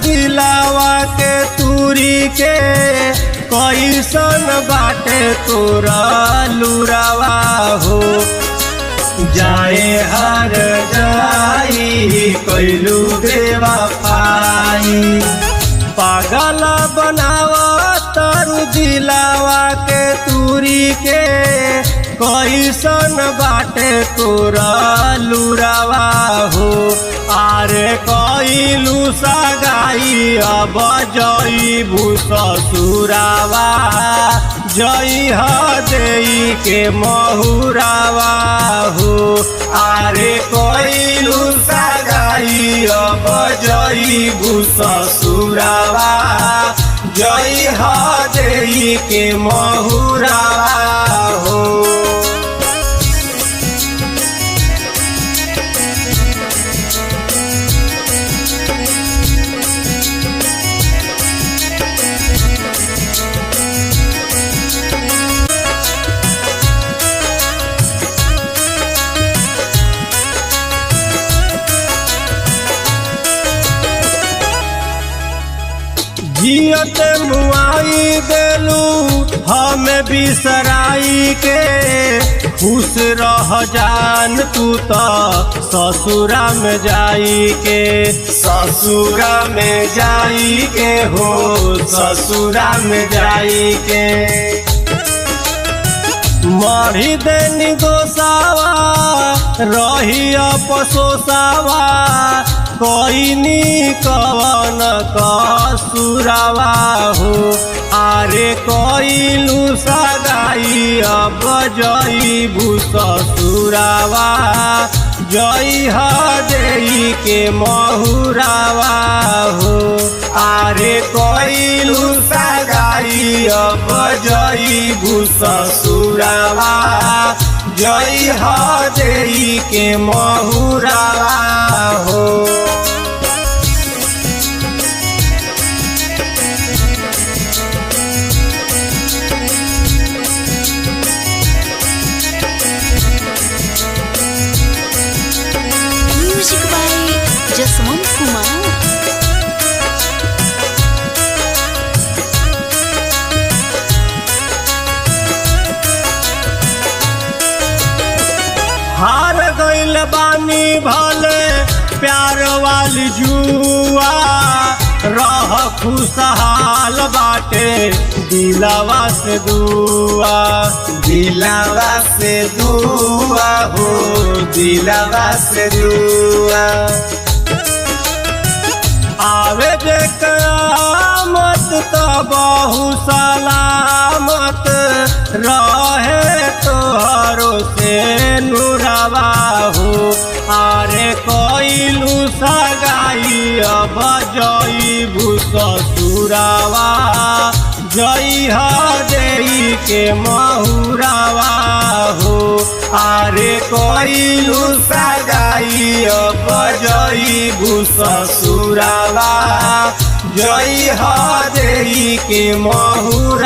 दिलावा के तूरी के कैसन बाटे तोरा लुरावा हो। जाए हर जाई कैलू बेवफाई पागल बनावा तारू दिलावा के तूरी के कैसन बाटे तोरा लुरावा हो। आरे कैलू सगाई अब जईबू ससुरावा जई देई के महुरावा हो। आरे कैलू सगाई अब जईबू ससुरावा जई देई के महुरावा हो। जियत मुआई देलू हमें बिसराई के खुश रह जान तू तो ससुरा में जाई के। ससुरा में जाई के हो ससुरा में जाई के। मरी देनी गोसावा रही अफसोसावा कोइनी कवन कसुरावा हो। आरे कैलू सगाई अब जईबू ससुरावा जई देई के महुरावा हो। आरे कैलू सगाई अब जईबू ससुरावा जई देई के महुरावा हो। Music by Jaswant Kumar. हार गइल बानी भले प्यार वाली जुआ रह खुशहाल बाटे दिलावा से दुआ। दिलावा से दुआ हो दिलावा से दुआ। आवे जे कयामत तो बहु सलामत रहे तोहरो से नुरावा हो। आरे कैलू सगाई अब जईबू ससुरावा जई देई के महुरावा हो। आरे कैलू सगाई अब जईबू ससुरावा जई देई के महुरावा